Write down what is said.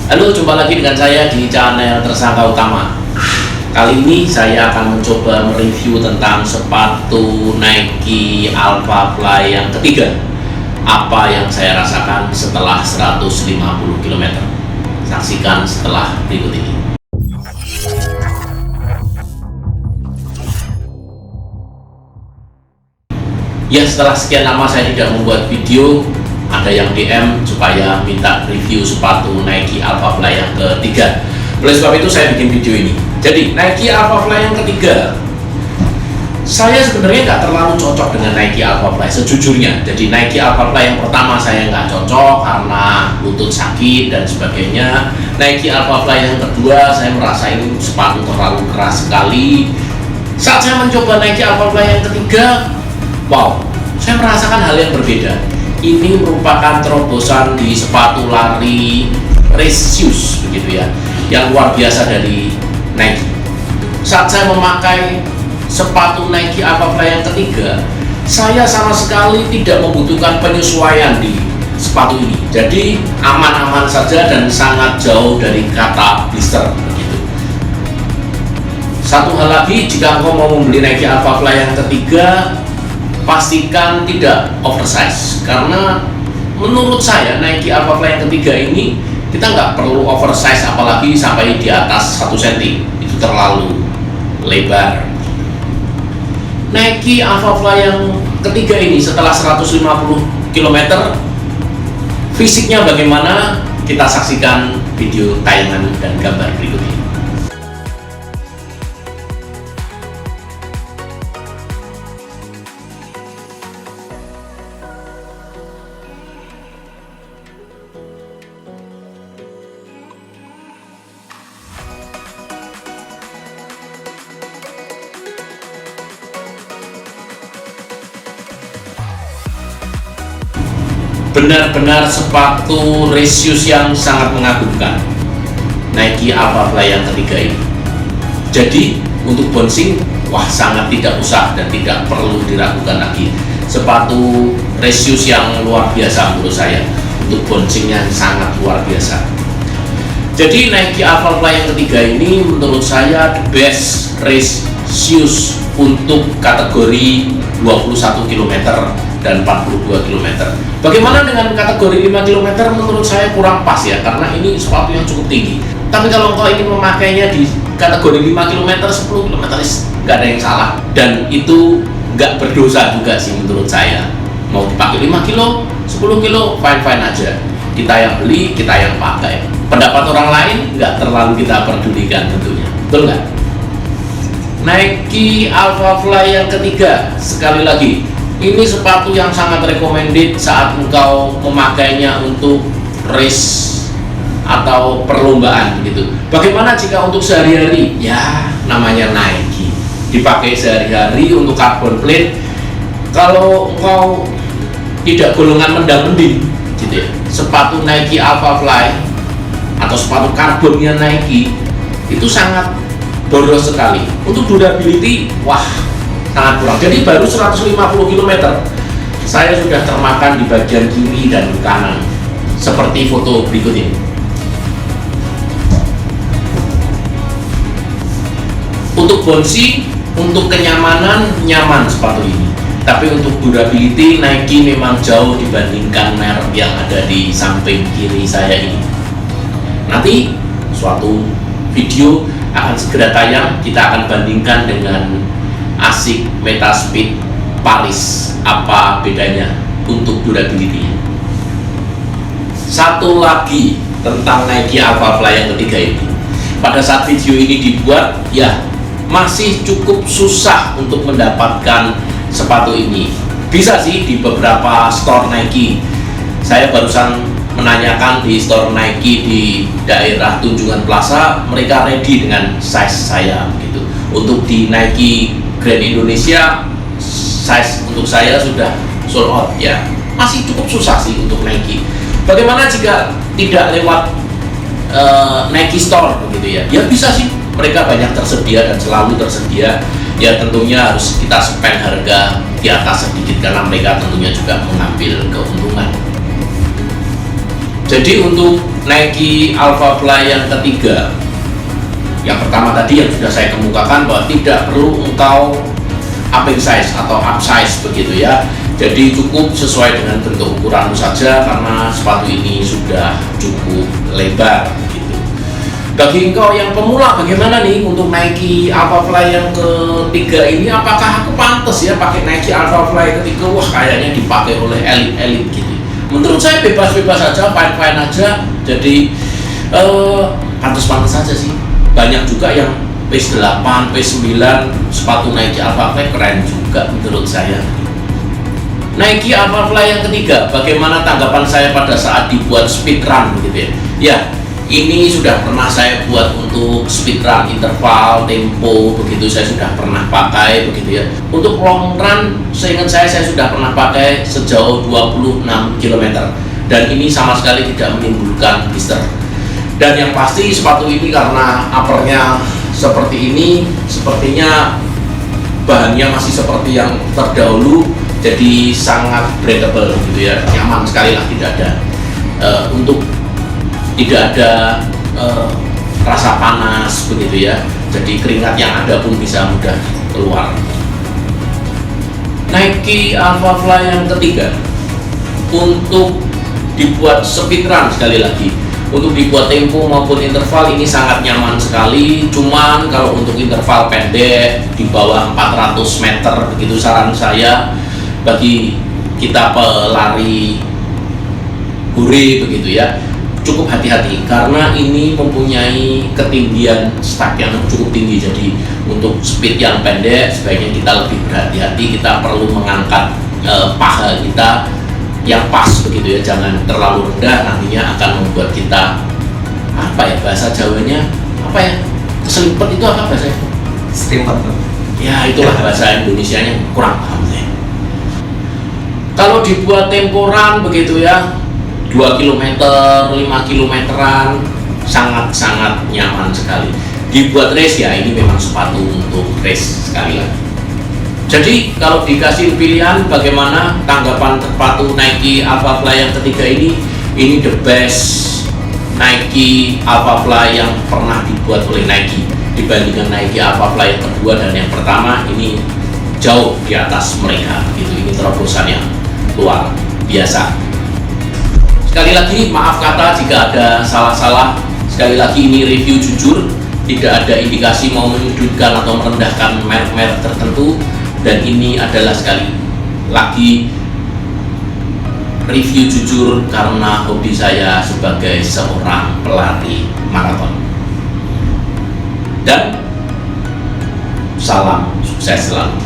Halo, jumpa lagi dengan saya di channel Tersangka Utama. Kali ini saya akan mencoba mereview tentang sepatu Nike Alpha Fly yang ketiga. Apa yang saya rasakan setelah 150 km. Saksikan setelah berikut ini. Ya, setelah sekian lama saya tidak membuat video, ada yang DM supaya minta review sepatu Nike Alpha Fly yang ketiga. Oleh sebab itu saya bikin video ini. Jadi Nike Alpha Fly yang ketiga, saya sebenarnya nggak terlalu cocok dengan Nike Alpha Fly sejujurnya. Jadi Nike Alpha Fly yang pertama saya nggak cocok karena lutut sakit dan sebagainya. Nike Alpha Fly yang kedua saya merasa ini sepatu terlalu keras sekali. Saat saya mencoba Nike Alpha Fly yang ketiga, wow, saya merasakan hal yang berbeda. Ini merupakan terobosan di sepatu lari race shoes begitu ya, yang luar biasa dari Nike. Saat saya memakai sepatu Nike Alpha Fly yang ketiga, saya sama sekali tidak membutuhkan penyesuaian di sepatu ini. Jadi aman-aman saja dan sangat jauh dari kata blister begitu. Satu hal lagi, jika engkau mau membeli Nike Alpha Fly yang ketiga, pastikan tidak oversize, karena menurut saya Nike Alpha Fly yang ketiga ini kita nggak perlu oversize, apalagi sampai di atas 1 cm, itu terlalu lebar. Nike Alpha Fly yang ketiga ini setelah 150 km, fisiknya bagaimana? Kita saksikan video tayangan dan gambar berikut ini. Benar-benar sepatu race shoes yang sangat mengagumkan, Nike Alpha Fly yang ketiga ini. Jadi untuk bouncing, wah, sangat tidak usah dan tidak perlu diragukan lagi. Sepatu race shoes yang luar biasa menurut saya. Untuk bouncingnya sangat luar biasa. Jadi Nike Alpha Fly yang ketiga ini menurut saya the best race shoes untuk kategori 21 km dan 42 km. Bagaimana dengan kategori 5 km? Menurut saya kurang pas ya, karena ini sepatu yang cukup tinggi. Tapi kalau engkau ingin memakainya di kategori 5 km, 10 km nggak ada yang salah, dan itu nggak berdosa juga sih menurut saya. Mau dipakai 5 kilo, 10 kilo, fine-fine aja. Kita yang beli, kita yang pakai. Pendapat orang lain nggak terlalu kita pedulikan tentunya. Betul nggak? Nike Alpha Fly yang ketiga, sekali lagi, ini sepatu yang sangat recommended saat engkau memakainya untuk race atau perlombaan gitu. Bagaimana jika untuk sehari-hari? Ya, namanya Nike, dipakai sehari-hari untuk carbon plate. Kalau engkau tidak golongan mendang-mending gitu ya, sepatu Nike Alpha Fly atau sepatu karbonnya Nike itu sangat boros sekali. Untuk durability, wah, sangat kurang. Jadi baru 150 km saya sudah termakan di bagian kiri dan kanan, seperti foto berikut ini. Untuk bouncy, untuk kenyamanan, nyaman sepatu ini. Tapi untuk durability, Nike memang jauh dibandingkan merek yang ada di samping kiri saya ini. Nanti suatu video akan segera tayang, kita akan bandingkan dengan ASICS Metaspeed Paris, apa bedanya untuk durability. Satu lagi tentang Nike Alpha Fly yang ketiga ini, pada saat video ini dibuat ya masih cukup susah untuk mendapatkan sepatu ini. Bisa sih di beberapa store Nike. Saya barusan menanyakan di store Nike di daerah Tunjungan Plaza, mereka ready dengan size saya begitu. Untuk di Nike Grand Indonesia, size untuk saya sudah sold out ya. Masih cukup susah sih untuk Nike. Bagaimana jika tidak lewat Nike Store begitu ya? Ya bisa sih, mereka banyak tersedia dan selalu tersedia. Ya tentunya harus kita spend harga di atas sedikit karena mereka tentunya juga mengambil keuntungan. Jadi untuk Nike Alphafly yang ketiga, yang pertama tadi yang sudah saya kemukakan bahwa tidak perlu engkau upping size atau upsize begitu ya. Jadi cukup sesuai dengan bentuk ukuranmu saja karena sepatu ini sudah cukup lebar gitu. Bagi engkau yang pemula, bagaimana nih untuk Nike Alphafly yang ketiga ini? Apakah aku pantas ya pakai Nike Alphafly ketiga? Wah, kayaknya dipakai oleh elit-elit gitu. Menurut saya bebas-bebas saja, fine-fine aja. Jadi pantas-pantas saja sih. Banyak juga yang pace 8, pace 9 sepatu Nike Alphafly keren juga menurut saya. Nike Alphafly yang ketiga, bagaimana tanggapan saya pada saat dibuat speedrun gitu ya? Ya, ini sudah pernah saya buat untuk speedrun, interval, tempo begitu, saya sudah pernah pakai begitu ya. Untuk long run, seingat saya sudah pernah pakai sejauh 26 km dan ini sama sekali tidak menimbulkan blister. Dan yang pasti sepatu ini karena uppernya seperti ini, sepertinya bahannya masih seperti yang terdahulu, jadi sangat breathable gitu ya, nyaman sekali lah, tidak ada tidak ada rasa panas begitu ya, jadi keringat yang ada pun bisa mudah keluar. Nike Alphafly yang ketiga untuk dibuat speedrun, sekali lagi untuk dibuat tempo maupun interval ini sangat nyaman sekali. Cuman kalau untuk interval pendek di bawah 400 meter begitu, saran saya bagi kita pelari hore begitu ya, cukup hati-hati karena ini mempunyai ketinggian start yang cukup tinggi. Jadi untuk speed yang pendek sebaiknya kita lebih berhati-hati, kita perlu mengangkat paha kita yang pas begitu ya, jangan terlalu rendah, nantinya akan membuat kita apa ya, bahasa Jawanya apa ya, keselipet itu apa bahasa itu? Selimpet Ya itulah bahasa Indonesianya, kurang paham saya. Kalau dibuat temporan begitu ya, 2 km, 5 kilometeran, sangat-sangat nyaman sekali. Dibuat race ya, ini memang sepatu untuk race sekali lagi. Jadi kalau dikasih pilihan bagaimana tanggapan sepatu Nike Alphafly yang ketiga ini the best Nike Alphafly yang pernah dibuat oleh Nike dibandingkan Nike Alphafly yang kedua dan yang pertama, ini jauh di atas mereka gitu. Ini terobosan yang luar biasa. Sekali lagi maaf kata jika ada salah-salah. Sekali lagi ini review jujur, tidak ada indikasi mau menyudutkan atau merendahkan merek-merek tertentu, dan ini adalah sekali lagi review jujur karena hobi saya sebagai seorang pelari maraton. Dan salam sukses selalu.